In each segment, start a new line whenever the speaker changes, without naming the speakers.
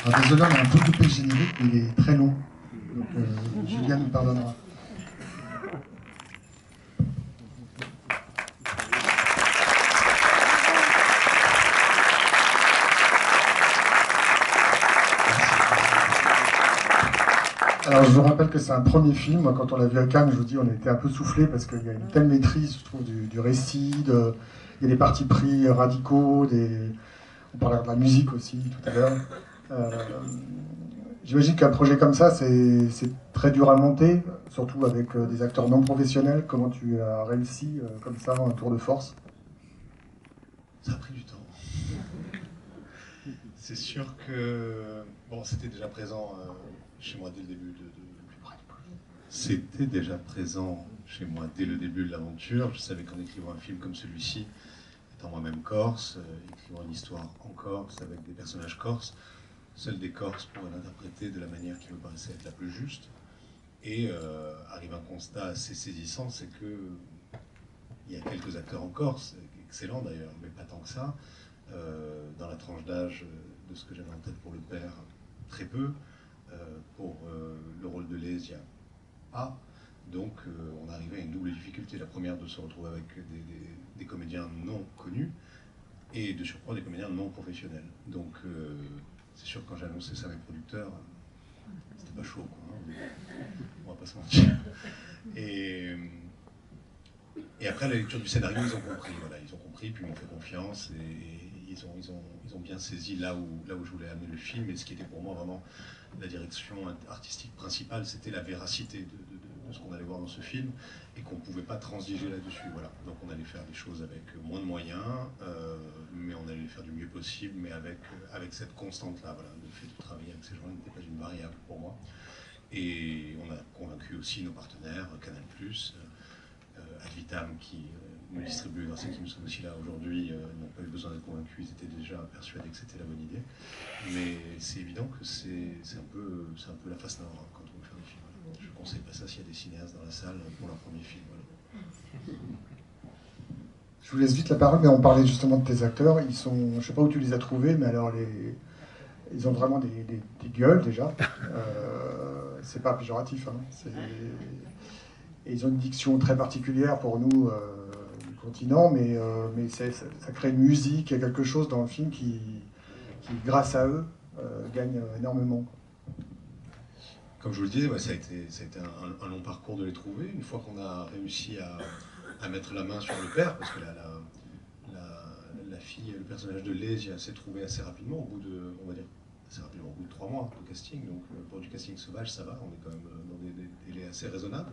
Alors, désolé, on a un peu coupé le générique, mais il est très long. Donc, Julien nous pardonnera. Alors, je vous rappelle que c'est un premier film. Moi, quand on l'a vu à Cannes, je vous dis, on a été un peu soufflé parce qu'il y a une telle maîtrise, je trouve, du récit. Il y a des partis pris radicaux, on parlait de la musique aussi tout à l'heure. Euh, J'imagine qu'un projet comme ça, c'est très dur à monter, surtout avec des acteurs non professionnels. Comment tu as réussi comme ça, un tour de force?
Ça a pris du temps. C'est sûr que bon, c'était déjà présent chez moi dès le début C'était déjà présent chez moi dès le début de l'aventure. Je savais qu'en écrivant un film comme celui-ci, étant moi-même corse, écrivant une histoire en Corse avec des personnages corses, seuls des Corses pourraient l'interpréter de la manière qui me paraissait être la plus juste. Et arrive un constat assez saisissant, c'est que il y a quelques acteurs en Corse, excellents d'ailleurs, mais pas tant que ça. Dans la tranche d'âge de ce que j'avais en tête pour le père, très peu. Pour le rôle de Lez, il y a pas. Donc on arrivait à une double difficulté. La première de se retrouver avec des comédiens non connus et de surcroît des comédiens non professionnels. Donc c'est sûr que quand j'ai annoncé ça à mes producteurs, c'était pas chaud, quoi, hein, on va pas se mentir. Et après la lecture du scénario, ils ont compris, voilà, ils ont compris, puis ils m'ont fait confiance et ils ont bien saisi là où je voulais amener le film. Et ce qui était pour moi vraiment la direction artistique principale, c'était la véracité de ce qu'on allait voir dans ce film et qu'on ne pouvait pas transiger là-dessus. Voilà. Donc on allait faire des choses avec moins de moyens, mais on allait les faire du mieux possible, mais avec cette constante-là. Voilà. Le fait de travailler avec ces gens n'était pas une variable pour moi. Et on a convaincu aussi nos partenaires, Canal+, Advitam, qui nous distribuent grâce à qui nous sommes aussi là aujourd'hui, n'ont pas eu besoin d'être convaincus, ils étaient déjà persuadés que c'était la bonne idée. Mais c'est évident que c'est un peu la face nord hein, quand on veut faire des films. Voilà. Je ne conseille pas ça s'il y a des cinéastes dans la salle pour leur premier film. Voilà.
Je vous laisse vite la parole, mais on parlait justement de tes acteurs. Ils sont, je ne sais pas où tu les as trouvés, mais alors ils ont vraiment des gueules déjà. C'est pas péjoratif. Hein. Et ils ont une diction très particulière pour nous du continent, mais ça crée une musique, il y a quelque chose dans le film grâce à eux, gagne énormément.
Comme je vous le disais, ouais, ça a été un long parcours de les trouver. Une fois qu'on a réussi à mettre la main sur le père, parce que la fille, le personnage de Lésia s'est trouvé assez rapidement, au bout de, on va dire, assez rapidement, au bout de 3 mois de casting. Donc pour du casting sauvage, ça va, on est quand même dans des délais assez raisonnables.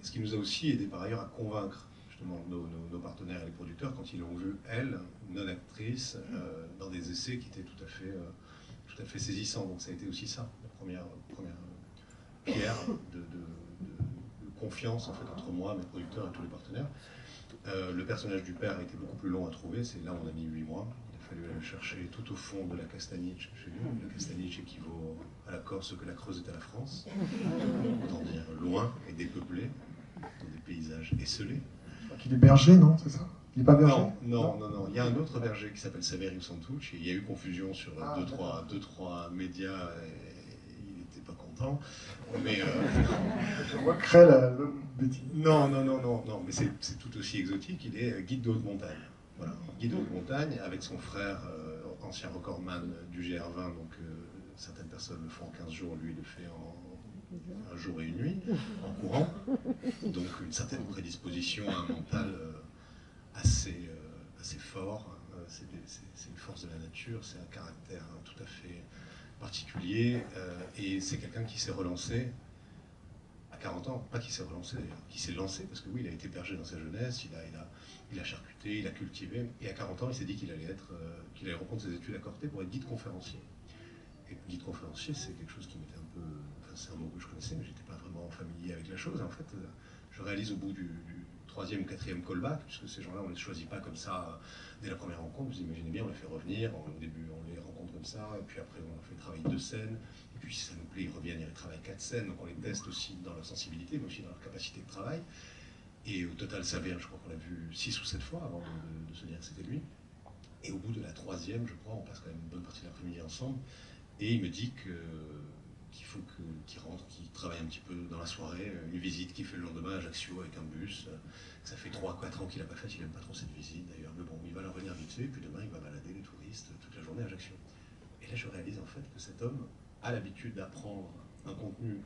Ce qui nous a aussi aidé par ailleurs à convaincre justement nos partenaires et les producteurs quand ils l'ont vu, elle, non-actrice, dans des essais qui étaient tout à fait saisissants. Donc ça a été aussi ça, la première pierre de confiance en fait, entre moi, mes producteurs et tous les partenaires. Le personnage du père a été beaucoup plus long à trouver, c'est là où on a mis 8 mois. Il a fallu aller le chercher tout au fond de la Castaniche chez nous. La Castaniche équivaut à la Corse ce que la Creuse est à la France, autant dire loin et dépeuplé, dans des paysages esselés.
Il est berger, non? C'est ça? Il n'est pas berger?
Non. Il y a un autre berger qui s'appelle Saverio Santucci. Il y a eu confusion sur deux, trois médias. Il n'était pas content. Mais
je recrée le bêtise.
Non, mais c'est tout aussi exotique. Il est guide de haute montagne. Voilà, guide de haute montagne avec son frère, ancien recordman du GR20. Donc certaines personnes le font en 15 jours, lui il le fait en un jour et une nuit, en courant. Donc une certaine prédisposition à un mental assez fort. C'est une force de la nature, c'est un caractère tout à fait particulier. Et c'est quelqu'un qui s'est relancé à 40 ans, pas qui s'est relancé d'ailleurs, qui s'est lancé, parce que oui, il a été berger dans sa jeunesse, il a charcuté, il a cultivé, et à 40 ans, il s'est dit qu'il allait reprendre ses études à Corté pour être guide conférencier. Et guide conférencier, c'est quelque chose qui m'était un peu... Enfin, c'est un mot que je connaissais, mais j'étais pas vraiment familier avec la chose. En fait, je réalise au bout du 3e ou 4e callback, puisque ces gens-là, on ne les choisit pas comme ça dès la première rencontre. Vous imaginez bien, on les fait revenir, au début, on les rencontre comme ça, et puis après, on fait travailler 2 scènes, et puis si ça nous plaît, ils reviennent, ils retravaillent 4 scènes, donc on les teste aussi dans leur sensibilité, mais aussi dans leur capacité de travail. Et au total, Saver, je crois qu'on l'a vu 6 ou 7 fois avant de se dire que c'était lui. Et au bout de la 3e, je crois, on passe quand même une bonne partie de l'après-midi ensemble. Et il me dit qu'il faut qu'il rentre, qu'il travaille un petit peu dans la soirée, une visite qu'il fait le lendemain à Ajaccio avec un bus. Ça fait 3 4 ans qu'il n'a pas fait, il n'aime pas trop cette visite d'ailleurs, mais bon, il va leur venir vite fait, et puis demain il va balader les touristes toute la journée à Ajaccio. Et là je réalise en fait que cet homme a l'habitude d'apprendre un contenu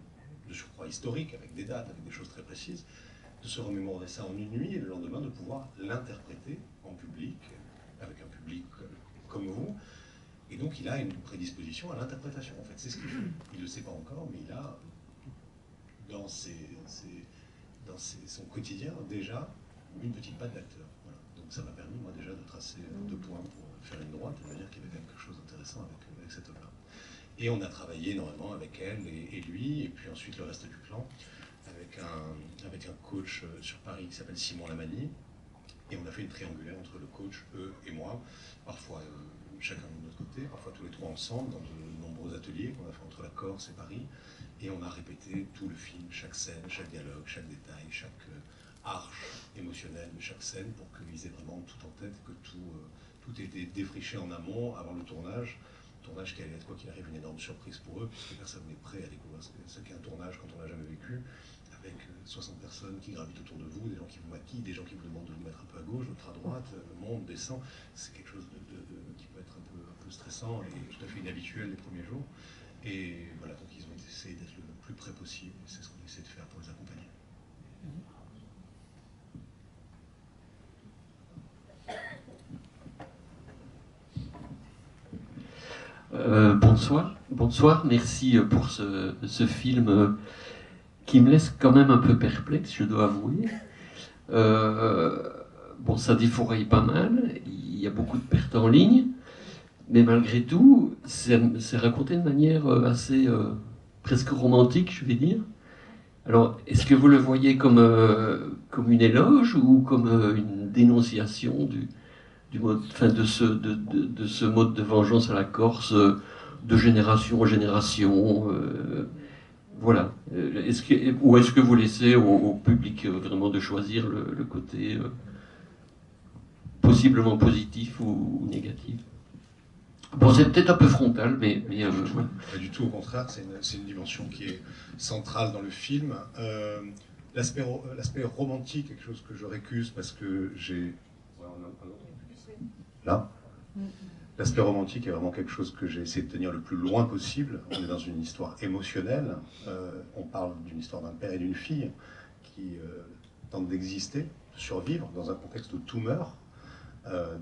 de surcroît historique, avec des dates, avec des choses très précises, de se remémorer ça en une nuit, et le lendemain de pouvoir l'interpréter en public, avec un public comme vous. Et donc il a une prédisposition à l'interprétation, en fait, c'est ce qu'il fait. Il ne le sait pas encore, mais il a dans son quotidien déjà une petite patte d'acteur. Voilà. Donc ça m'a permis, moi, déjà de tracer 2 points pour faire une droite, et de dire qu'il y avait quand même quelque chose d'intéressant avec cette œuvre-là. Et on a travaillé énormément avec elle et lui, et puis ensuite le reste du clan, avec un coach sur Paris qui s'appelle Simon Lamani. Et on a fait une triangulaire entre le coach, eux et moi, parfois chacun de notre côté, parfois tous les 3 ensemble, dans de nombreux ateliers qu'on a fait entre la Corse et Paris. Et on a répété tout le film, chaque scène, chaque dialogue, chaque détail, chaque arche émotionnelle de chaque scène, pour qu'ils aient vraiment tout en tête, que tout ait été défriché en amont, avant le tournage. Tournage qui allait être, quoi qu'il arrive, une énorme surprise pour eux, puisque personne n'est prêt à découvrir ce qu'est un tournage quand on l'a jamais vécu, avec 60 personnes qui gravitent autour de vous, des gens qui vous maquillent, des gens qui vous demandent de vous mettre un peu à gauche, l'autre à droite, monte, descend. C'est quelque chose qui peut être un peu stressant et tout à fait inhabituel les premiers jours. Et voilà, donc ils ont essayé d'être le plus près possible, et c'est ce qu'on essaie de faire pour les accompagner.
Bonsoir, merci pour ce film qui me laisse quand même un peu perplexe, je dois avouer. Bon, ça défouraille pas mal, il y a beaucoup de pertes en ligne, mais malgré tout, c'est raconté de manière assez presque romantique, je vais dire. Alors, est-ce que vous le voyez comme une éloge ou comme une dénonciation du mode, enfin de ce mode de vengeance à la Corse, de génération en génération, voilà. Ou est-ce que vous laissez au public vraiment de choisir le côté possiblement positif ou négatif? Bon, c'est peut-être un peu frontal, mais voilà.
Pas du tout, au contraire, c'est une dimension qui est centrale dans le film. L'aspect romantique, quelque chose que je récuse parce que j'ai... Là, l'aspect romantique est vraiment quelque chose que j'ai essayé de tenir le plus loin possible. On est dans une histoire émotionnelle. On parle d'une histoire d'un père et d'une fille qui tentent d'exister, de survivre dans un contexte où tout meurt.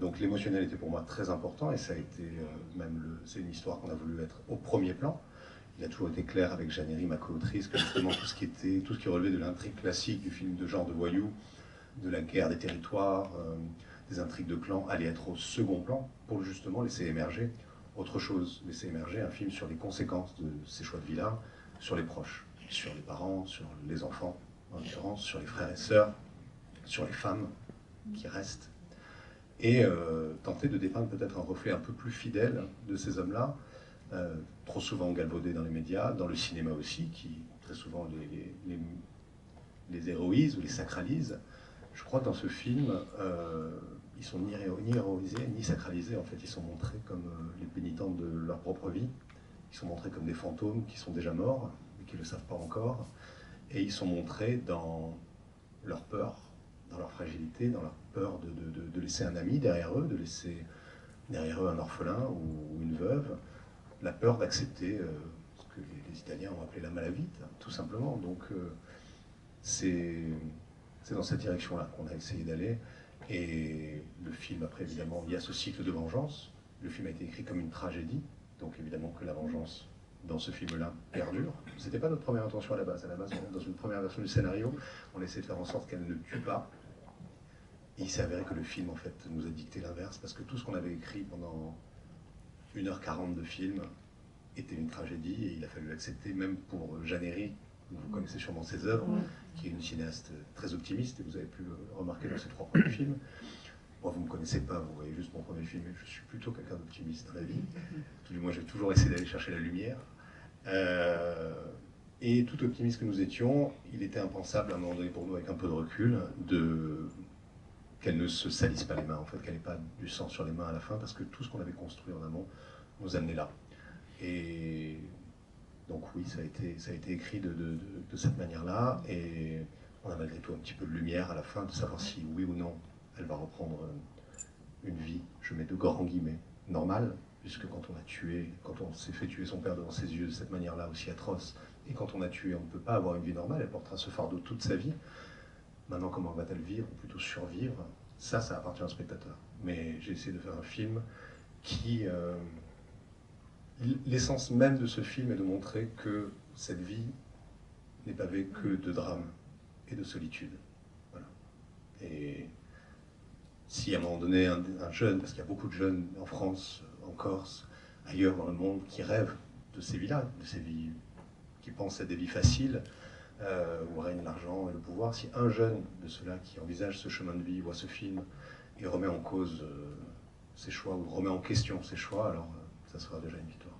Donc l'émotionnel était pour moi très important, et ça a été c'est une histoire qu'on a voulu mettre au premier plan. Il a toujours été clair avec Jeannery, ma co-autrice, que justement tout ce qui relevait de l'intrigue classique du film de genre de voyou, de la guerre des territoires, des intrigues de clans, allait être au second plan pour justement laisser émerger autre chose, laisser émerger un film sur les conséquences de ces choix de villa, sur les proches, sur les parents, sur les enfants, en l'occurrence, sur les frères et sœurs, sur les femmes qui restent, et tenter de dépeindre peut-être un reflet un peu plus fidèle de ces hommes-là, trop souvent galvaudés dans les médias, dans le cinéma aussi, qui très souvent les héroïse ou les sacralise. Je crois que dans ce film, ils sont ni héroïsés, ni sacralisés. En fait, ils sont montrés comme les pénitents de leur propre vie. Ils sont montrés comme des fantômes qui sont déjà morts, mais qui ne le savent pas encore. Et ils sont montrés dans leur peur, dans leur fragilité, dans leur peur de laisser un ami derrière eux, de laisser derrière eux un orphelin ou une veuve, la peur d'accepter ce que les Italiens ont appelé la malavite, tout simplement. Donc c'est dans cette direction-là qu'on a essayé d'aller. Et le film, après, évidemment, il y a ce cycle de vengeance. Le film a été écrit comme une tragédie, donc évidemment que la vengeance dans ce film-là perdure. C'était pas notre première intention à la base. À la base, dans une première version du scénario, on essaie de faire en sorte qu'elle ne tue pas. Et il s'est avéré que le film, en fait, nous a dicté l'inverse, parce que tout ce qu'on avait écrit pendant 1h40 de film était une tragédie, et il a fallu l'accepter, même pour Jeannery. Vous connaissez sûrement ses œuvres, qui est une cinéaste très optimiste, et vous avez pu remarquer dans ses 3 premiers films. Moi, vous ne me connaissez pas, vous voyez juste mon premier film, et je suis plutôt quelqu'un d'optimiste dans la vie. Tout du moins, j'ai toujours essayé d'aller chercher la lumière. Et tout optimiste que nous étions, il était impensable à un moment donné pour nous, avec un peu de recul, qu'elle ne se salisse pas les mains, en fait, qu'elle n'ait pas du sang sur les mains à la fin, parce que tout ce qu'on avait construit en amont nous amenait là. Et donc oui, ça a été écrit de cette manière-là, et on a malgré tout un petit peu de lumière à la fin de savoir si oui ou non elle va reprendre une vie, je mets de grands guillemets, normale, puisque quand on s'est fait tuer son père devant ses yeux de cette manière-là aussi atroce, et quand on a tué, on ne peut pas avoir une vie normale, elle portera ce fardeau toute sa vie. Maintenant, comment va-t-elle vivre, ou plutôt survivre? Ça appartient au spectateur. Mais j'ai essayé de faire un film qui... l'essence même de ce film est de montrer que cette vie n'est pavée que de drame et de solitude. Voilà. Et si à un moment donné, un jeune, parce qu'il y a beaucoup de jeunes en France, en Corse, ailleurs dans le monde, qui rêvent de ces vies-là, de ces vies qui pensent à des vies faciles, où règne l'argent et le pouvoir, si un jeune de ceux-là qui envisage ce chemin de vie voit ce film et remet en cause ses choix, ou remet en question ses choix, alors ça sera déjà une victoire.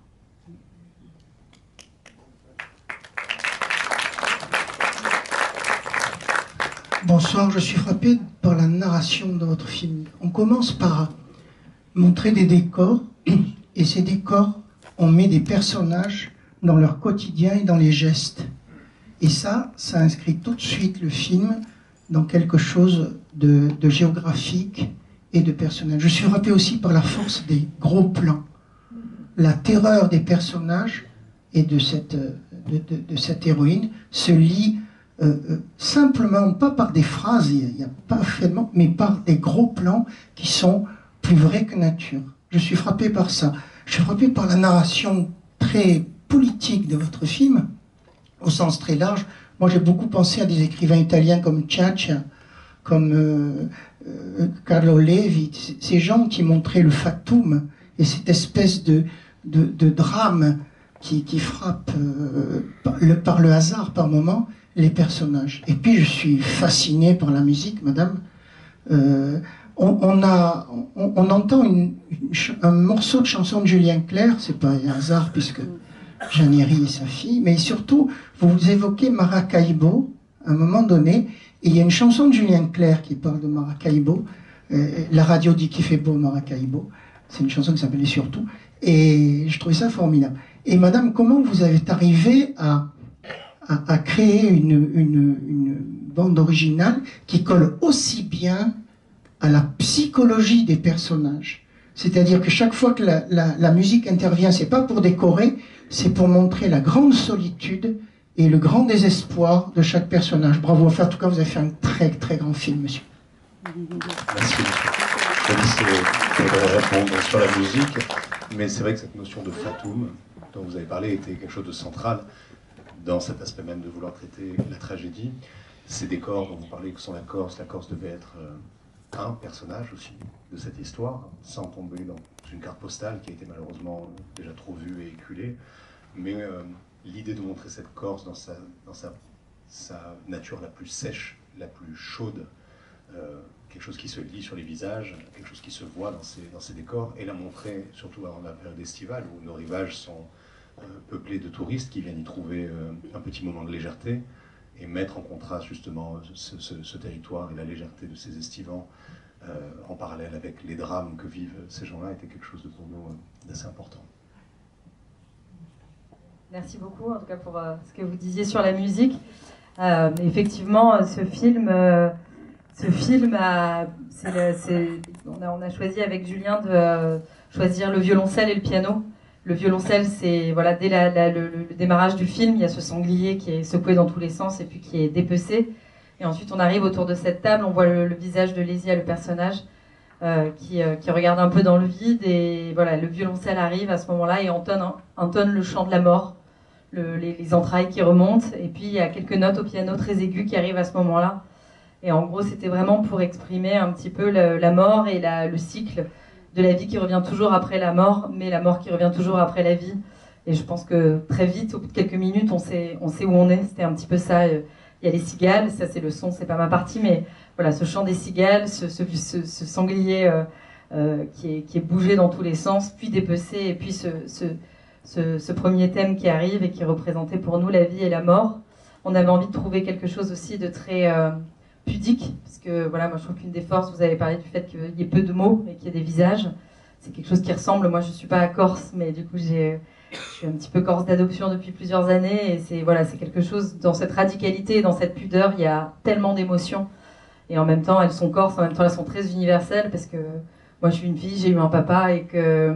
Bonsoir, je suis frappé par la narration de votre film. On commence par montrer des décors, et ces décors, on met des personnages dans leur quotidien et dans les gestes. Et ça inscrit tout de suite le film dans quelque chose de géographique et de personnel. Je suis frappé aussi par la force des gros plans, la terreur des personnages et de cette héroïne se lie simplement, pas par des phrases, il n'y a pas finalement, mais par des gros plans qui sont plus vrais que nature. Je suis frappé par ça. Je suis frappé par la narration très politique de votre film, au sens très large. Moi, j'ai beaucoup pensé à des écrivains italiens comme Ciaccia, comme Carlo Levi, ces gens qui montraient le fatum et cette espèce de drame qui frappe par le hasard, par moment, les personnages. Et puis, je suis fasciné par la musique, madame. On entend un morceau de chanson de Julien Clerc, c'est pas un hasard puisque Jeannery est sa fille, mais surtout, vous évoquez Maracaibo à un moment donné, et il y a une chanson de Julien Clerc qui parle de Maracaibo. La radio dit qu'il fait beau Maracaibo. C'est une chanson qui s'appelait Surtout. Et je trouvais ça formidable. Et madame, comment vous êtes arrivée à créer une bande originale qui colle aussi bien à la psychologie des personnages? C'est-à-dire que chaque fois que la musique intervient, c'est pas pour décorer, c'est pour montrer la grande solitude et le grand désespoir de chaque personnage. Bravo. Enfin, en tout cas, vous avez fait un très, très grand film, monsieur.
Merci. Je voudrais répondre sur la musique, mais c'est vrai que cette notion de fatum dont vous avez parlé était quelque chose de central dans cet aspect même de vouloir traiter la tragédie. Ces décors dont vous parlez que sont la Corse devait être un personnage aussi de cette histoire, sans tomber dans une carte postale qui a été malheureusement déjà trop vue et éculée. Mais l'idée de montrer cette Corse dans sa nature la plus sèche, la plus chaude, quelque chose qui se lit sur les visages, quelque chose qui se voit dans ces décors, et la montrer surtout avant la période estivale où nos rivages sont peuplés de touristes qui viennent y trouver un petit moment de légèreté, et mettre en contraste justement ce territoire et la légèreté de ces estivants en parallèle avec les drames que vivent ces gens-là était quelque chose de pour nous d'assez important.
Merci beaucoup en tout cas pour ce que vous disiez sur la musique. Effectivement, ce film on a choisi avec Julien de choisir le violoncelle et le piano. Le violoncelle, c'est voilà, dès le démarrage du film, il y a ce sanglier qui est secoué dans tous les sens et puis qui est dépecé. Et ensuite, on arrive autour de cette table, on voit le visage de Lésia, le personnage, qui regarde un peu dans le vide. Et voilà, le violoncelle arrive à ce moment-là et entonne le chant de la mort, les entrailles qui remontent. Et puis, il y a quelques notes au piano très aiguës qui arrivent à ce moment-là. Et en gros, c'était vraiment pour exprimer un petit peu la mort et le cycle de la vie qui revient toujours après la mort, mais la mort qui revient toujours après la vie. Et je pense que très vite, au bout de quelques minutes, on sait où on est. C'était un petit peu ça. Il y a les cigales, ça c'est le son, c'est pas ma partie, mais voilà, ce chant des cigales, ce sanglier qui est bougé dans tous les sens, puis dépecé, et puis ce premier thème qui arrive et qui représentait pour nous la vie et la mort. On avait envie de trouver quelque chose aussi de très pudique, parce que voilà, moi je trouve qu'une des forces, vous avez parlé du fait qu'il y ait peu de mots et qu'il y ait des visages, c'est quelque chose qui ressemble, moi je suis pas corse, mais du coup j'ai je suis un petit peu corse d'adoption depuis plusieurs années, et c'est voilà, c'est quelque chose, dans cette radicalité, dans cette pudeur, il y a tellement d'émotions, et en même temps elles sont corses, en même temps elles sont très universelles, parce que moi je suis une fille, j'ai eu un papa, et que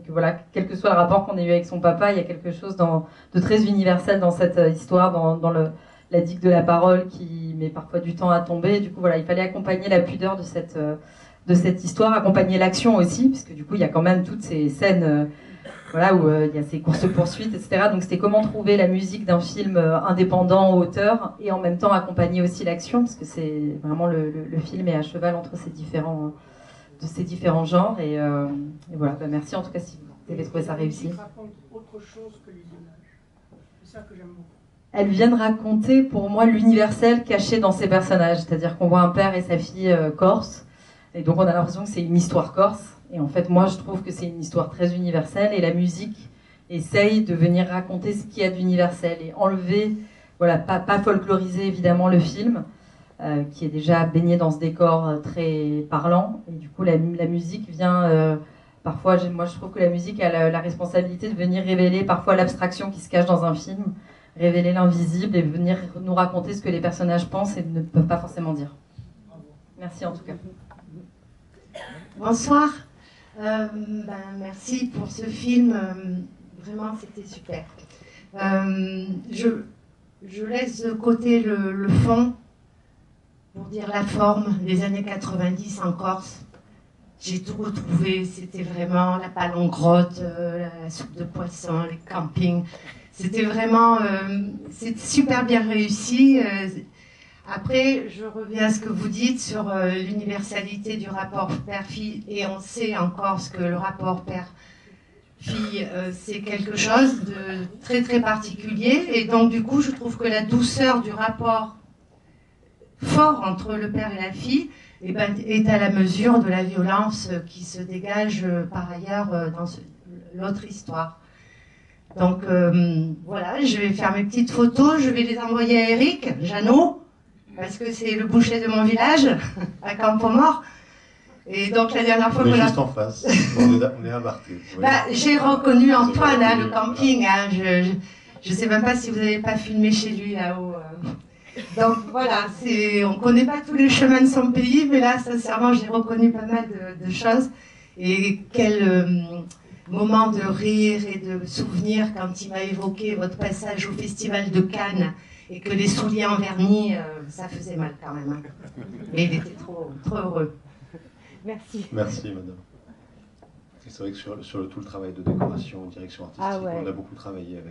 voilà, quel que soit le rapport qu'on ait eu avec son papa, il y a quelque chose de très universel dans cette histoire, dans la digue de la parole qui met parfois du temps à tomber. Du coup voilà, il fallait accompagner la pudeur de cette histoire, accompagner l'action aussi, parce que du coup il y a quand même toutes ces scènes voilà, où il y a ces courses-poursuites, etc. Donc c'était comment trouver la musique d'un film indépendant, auteur, et en même temps accompagner aussi l'action, parce que c'est vraiment le film est à cheval entre ces différents genres. Et voilà, bah, merci en tout cas si vous avez trouvé ça réussi.
Raconte autre chose que les images. C'est ça que j'aime beaucoup.
Elles viennent raconter pour moi l'universel caché dans ces personnages, c'est-à-dire qu'on voit un père et sa fille corse, et donc on a l'impression que c'est une histoire corse. Et en fait, moi, je trouve que c'est une histoire très universelle, et la musique essaye de venir raconter ce qu'il y a d'universel et enlever, voilà, pas folkloriser évidemment le film, qui est déjà baigné dans ce décor très parlant. Et du coup, la musique vient, parfois, moi je trouve que la musique a la responsabilité de venir révéler parfois l'abstraction qui se cache dans un film, révéler l'invisible et venir nous raconter ce que les personnages pensent et ne peuvent pas forcément dire. Merci en tout cas.
Bonsoir. Merci pour ce film, vraiment c'était super. Je laisse de côté le fond pour dire la forme des années 90 en Corse. J'ai tout retrouvé, c'était vraiment la palongrotte, la soupe de poisson, les campings. C'était vraiment c'est super bien réussi. Après, je reviens à ce que vous dites sur l'universalité du rapport père-fille, et on sait en Corse que le rapport père-fille, c'est quelque chose de très très particulier, et donc du coup, je trouve que la douceur du rapport fort entre le père et la fille est à la mesure de la violence qui se dégage par ailleurs dans l'autre histoire. Donc voilà, je vais faire mes petites photos, je vais les envoyer à Eric Jeannot, parce que c'est le boucher de mon village, à Campomort. Et donc la dernière fois
on est juste en face, on est à Barthé.
J'ai reconnu Antoine, le camping. Je ne sais même pas si vous n'avez pas filmé chez lui là-haut. Donc voilà, on ne connaît pas tous les chemins de son pays, mais là, sincèrement, j'ai reconnu pas mal de choses. Et quel moment de rire et de souvenir quand il m'a évoqué votre passage au Festival de Cannes, et que les souliers en vernis, ça faisait mal quand même. Hein. Mais il était trop heureux. Merci.
Merci, madame. C'est vrai que sur tout le travail de décoration, direction artistique, on a beaucoup travaillé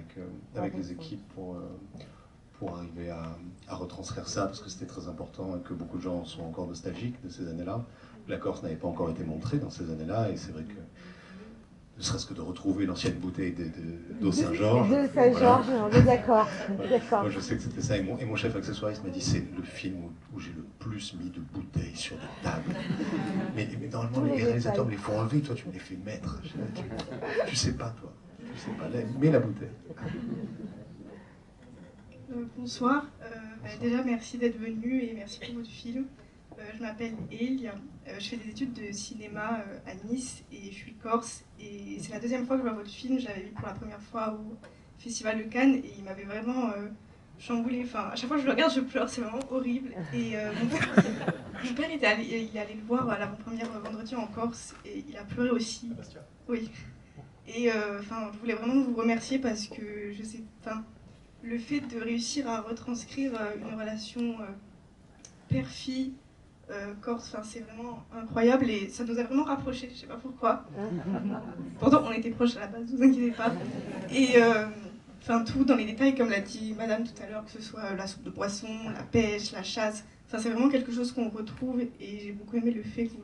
avec les équipes pour arriver à retranscrire ça, parce que c'était très important et que beaucoup de gens sont encore nostalgiques de ces années-là. La Corse n'avait pas encore été montrée dans ces années-là, et c'est vrai que ne serait-ce que de retrouver l'ancienne bouteille d'eau Saint-Georges.
De Saint-Georges, on est d'accord.
Moi, je sais que c'était ça, et mon chef accessoiriste m'a dit c'est le film où j'ai le plus mis de bouteilles sur des tables. Mais normalement, les réalisateurs me les font enlever, toi tu me les fais mettre. Tu sais pas, toi. Tu sais pas, mets la bouteille.
Bonsoir. Déjà, merci d'être venu et merci pour votre film. Je m'appelle Elia, je fais des études de cinéma à Nice et je suis corse. Et c'est la deuxième fois que je vois votre film. J'avais vu pour la première fois au Festival de Cannes et il m'avait vraiment chamboulé. Enfin, à chaque fois que je le regarde, je pleure, c'est vraiment horrible. Et mon père il allait le voir à l'avant-première vendredi en Corse et il a pleuré aussi. Oui. Et je voulais vraiment vous remercier parce que je sais, le fait de réussir à retranscrire une relation père-fille corse, c'est vraiment incroyable et ça nous a vraiment rapprochés, je sais pas pourquoi. Pourtant on était proches à la base, ne vous inquiétez pas. Et tout dans les détails, comme l'a dit madame tout à l'heure, que ce soit la soupe de poisson, la pêche, la chasse, c'est vraiment quelque chose qu'on retrouve et j'ai beaucoup aimé le fait que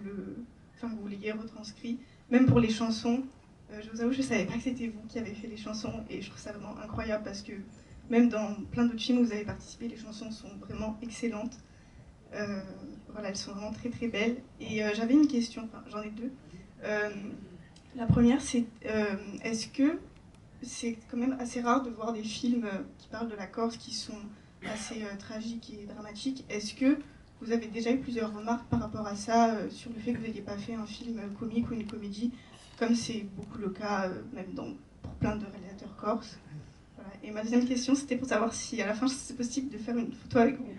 vous l'ayez retranscrit, même pour les chansons. Je vous avoue, je savais pas que c'était vous qui avez fait les chansons et je trouve ça vraiment incroyable parce que même dans plein d'autres films où vous avez participé, les chansons sont vraiment excellentes. Elles sont vraiment très très belles. Et j'avais une question, j'en ai deux. La première, c'est est-ce que c'est quand même assez rare de voir des films qui parlent de la Corse qui sont assez tragiques et dramatiques. Est-ce que vous avez déjà eu plusieurs remarques par rapport à ça, sur le fait que vous n'ayez pas fait un film comique ou une comédie, comme c'est beaucoup le cas même pour plein de réalisateurs Corse. Voilà. Et ma deuxième question, c'était pour savoir si à la fin c'est possible de faire une photo avec vous.